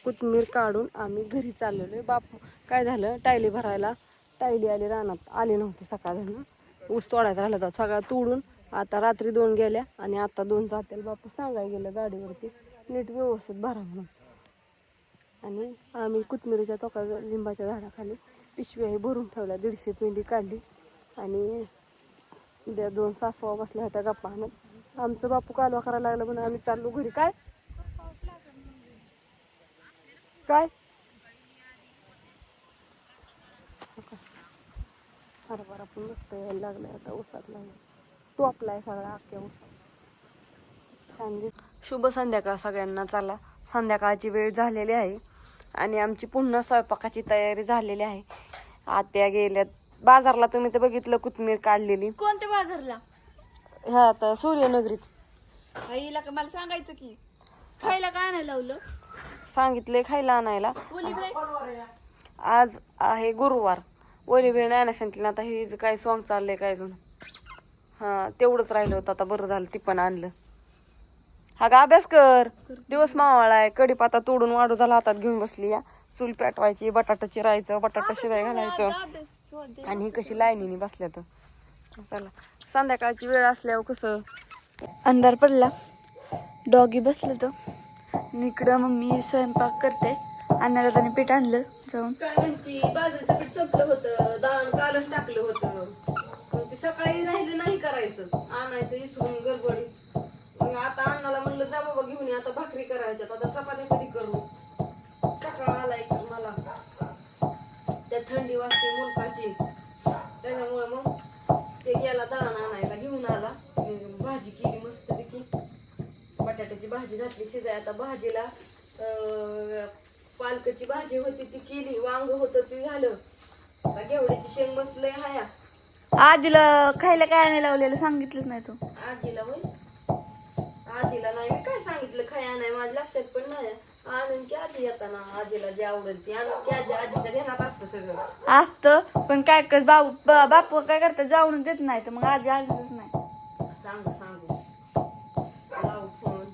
कोथिंबीर काढून आम्ही घरी चाललेलो. बापू काय झालं, टायली भरायला टायली आली रानात, आली नव्हती सकाळनं. ऊस तोडायचा राहिला होता, सगळा तोडून आता रात्री 2 गेल्या आणि आता 2 जातील. बापू सांगायला गेलं गाडीवरती नीट व्यवस्थित भरा म्हणून. आणि आम्ही कोथिंबीरीच्या टोका लिंबाच्या झाडाखाली पिशव्याही भरून ठेवल्या, 150 पेंडी काढली. आणि उद्या 2 सासवा बसल्या होत्या गप्पा आणत. आमचं बापू कालवा करायला लागलं म्हणून आम्ही चाललो घरी. काय काय हरभरा पण मस्त यायला लागलाय आता, ऊसात लागला टोपलाय सगळा अख्ख्या ऊसात. छान शुभ संध्याकाळ सगळ्यांना. चला, संध्याकाळची वेळ झालेली आहे आणि आमची पुन्हा स्वयंपाकाची तयारी झालेली आहे. आत्या गेल्यात बाजारला. तुम्ही तर बघितलं कोथिंबीर काढलेली. कोणत्या बाजारला? ह्या आता सूर्यनगरीत. आईला का मला सांगायचं की खायला काय आणायला लावलं? सांगितले खायला आणायला. बोली बाई, आज आहे गुरुवार. ओली वेळ नाही ना सांगितलं. आता हे काय सॉंग चाललंय काय अजून. हा तेवढंच राहिलं होतं, आता बरं झालं ती पण आणलं. हा का अभ्यास कर. दिवस मावळाय. कडीपाता तोडून वाढू झाला हातात घेऊन बसली या. चूल पेटवायची, बटाटा चिरायचं, बटाटा शिजाय घालायचं. आणि ही कशी लाईनीने बसल्या तर. चला, संध्याकाळची वेळ असल्यावर कसं अंधार पडला, डॉगी बसले तर इकडं मम्मी स्वयंपाक करते. अन्नाला त्याने पीठ आणलं जाऊन. काय म्हणती, बाजरीचं पीठ संपलं होतं, दळण कालच टाकलं होतं. मग ते सकाळी राहिलं नाही करायचं, आणायचं इसरून गडबडीत. मग आता अण्णाला म्हणलं जा बाबा घेऊन ये, आता भाकरी करायच्यात, आता चपात्या कधी करू. सकाळ आलाय तर मला त्या थंडी वाजते मुलकाची, त्याच्यामुळे मग ते गेला दळण आणायला, घेऊन आला. भाजी केली मस्त पैकी, बटाट्याची भाजी घातली शिजाय. आता भाजीला पालकाची भाजी होती ती केली, वांग होतं ती झालं. आता घेवड्याची शेंग बसलंय हाया. आजीला खायला काय आणायला लावलेलं सांगितलंच नाही तू. आजीला होय, आजीला नाही मी काय सांगितलं खाया नाही, माझ्या लक्षात पण नाही. आणून की आजी येताना आजीला जे आवडेल ती आणून की आजीच्या ध्यानात असतं सगळं. असतं पण काय कर, बापू काय करतात जाऊन देत नाही तर मग आजी आलीच नाही. सांगू लावू फोन.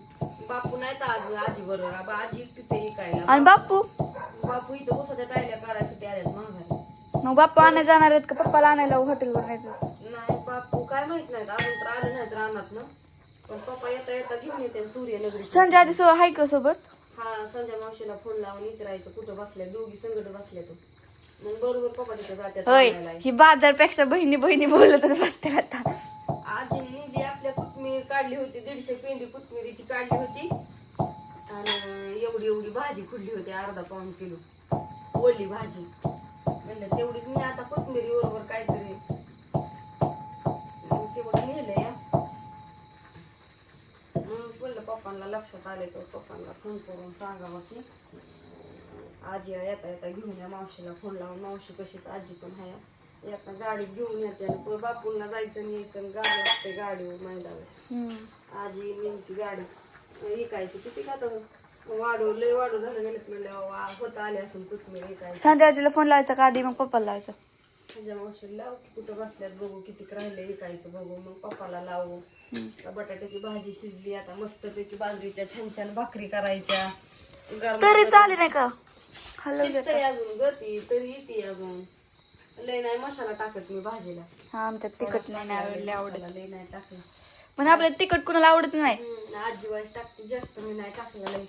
बापू नाही तर आज आजी बरोबर, आजी एकटीच आहे काय. आणि बापू इथं उसाच्या टायल्या काढायसाठी आल्यात माघारी. मग बाप्पा आणायला जाणार आहेत का पप्पाला आणायला हॉटेलवर? नाही बापू काय माहित नाही, अजून तर आलं नाही रानात ना. पण पप्पा येता येता घेऊन येते सूर्यनगरी. संजय आधी आहे का सोबत? हा, संजय मावशीला फोन लावून विचारायचं कुठं बसल्या, दोघी संगत बसल्या तो. मग बरोबर पप्पा तिथं जात्यात. होय, ही बाजारपेक्षा बहिणी बहिणी बोलतच बसते आता. आजीने निधी आपल्या कोथमीर काढली होती, 150 पेंडी कोथमिरीची काढली होती. आणि एवढी भाजी खुडली होती, अर्धा पाऊण किलो ओली भाजी. म्हणलं तेवढीच मी आता कोथमिरी बरोबर काहीतरी तेवढं नेलंय. म्हणलं पप्पांना लक्षात आले तर पप्पांना फोन करून सांगावं की आजी येता येता घेऊन या. मावशीला फोन लावून, मावशी कशीच आजी पण आहे, येता गाडीत घेऊन येते. आणि बापूंना जायचं न्यायचं, गाडी लागते गाडीवर मैदावर. आजी नेमकी गाडी विकायची किती का तर लय वाढू झालं गेलं म्हणलं होत आले असून कोथमीर विकायची. संजय आजीला फोन लावायचा का आधी मग पप्पाला लावायचा? संजय मावशीला लाव, कुठं बसल्यात बघू, किती राहिले विकायचं बघू, मग पप्पाला लावू. बटाट्याची भाजी शिजली, आता मस्तपैकी बाजरीच्या छान छान भाकरी करायच्या. तरी चालेल नाही का? शिजतंय अजून गती तरी येते अजून. लय नाही मसाला टाकत मी भाजीला. हा, आमच्यात तिखट नाही आवडत. लय नाही टाकलं, पण आपल्याला तिखट कुणाला आवडत नाही. आजी वाईस टाकते जास्त, मी नाही टाकलं लय.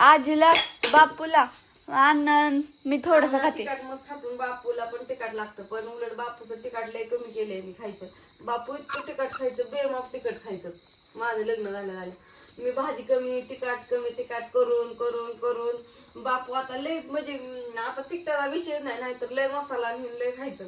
आजीला, बापूला, अण्णा, मी थोडस खाते. तिखट मस्त खातून बापूला पण तिखट लागतं, पण उलट बापूचं तिखट लय कमी केलंय मी खायचं. बापू इतकं तिखट खायचं, बेमाप तिखट खायचं. माझं लग्न झालं मी भाजी कमी तिखट करून करून करून बापू आता लय म्हणजे आता तिखटाचा विषय नाही तर लय मसाला लय खायचं,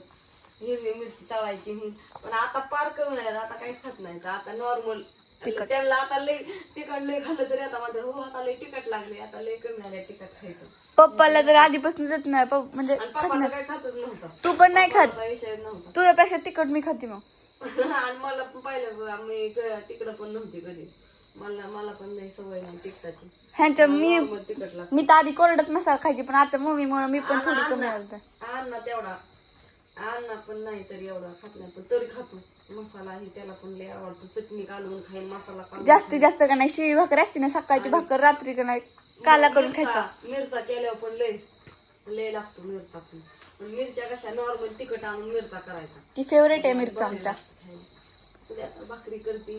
हिरवी मिरची तळायची मी. पण आता पार कमी नाही, आता काहीच खात नाही, आता नॉर्मल. त्यांना आता लय तिखट लय खाल्लं तरी आता माझं हो आता लय तिखट लागले, आता लय कमी झाले तिखट खायचं. पप्पाला तर आधीपासून जात नाही म्हणजे पप्पाला काही खातच नव्हतं. तू पण नाही खात? विषय नव्हता. तुझ्यापेक्षा तिखट मी खाते मग. आणि मला पण पाहिलं मी तिकडं पण नव्हती कधी, मला पण नाही सवय नाही तिखटाची. ह्यांच्या मी तर आधी कोरडाच मसाला खायची, पण आता मम्मीमुळे मी पण थोडी कमी झालं. अण्णा तेवढा अण्णा पण नाही तरी एवढा खात नाही, पण तरी खातो मसाला. ही त्याला पण लय आवडतो, चटणी घालून खाईल मसाला. जास्तीत जास्त का नाही शिळी भाकर असते ना सकाळची भाकर, रात्री का नाही काला करून मिरचा खायचा. मिरचा केल्यावर पण लय लय लागतो मिरचा पण मिरच्या कशा नॉर्मल तिखट आणून मिरचा करायचा. ती फेवरेट आहे मिरचा आमचा. सध्या आता भाकरी करते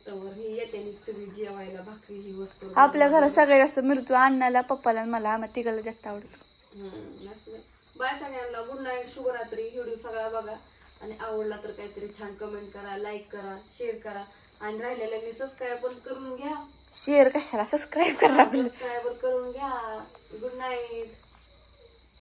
तर ही येते आणि सगळी जेवायला भाकरी ही वस्तू आपल्या घरात सगळ्यात जास्त मिरचू अण्णाला पप्पाला आणि मला आम्हाला तिघाला जास्त आवडतो. बाय सगळ्यांना. गुड नाईट, शुभरात्री. व्हिडिओ सगळा बघा आणि आवडला तर काहीतरी छान कमेंट करा, लाईक करा, शेअर करा आणि राहिलेल्यांनी सबस्क्राईब पण करून घ्या. शेअर कशाला, सबस्क्राईब करा आपलं. सबस्क्राईब करून घ्या. Good night.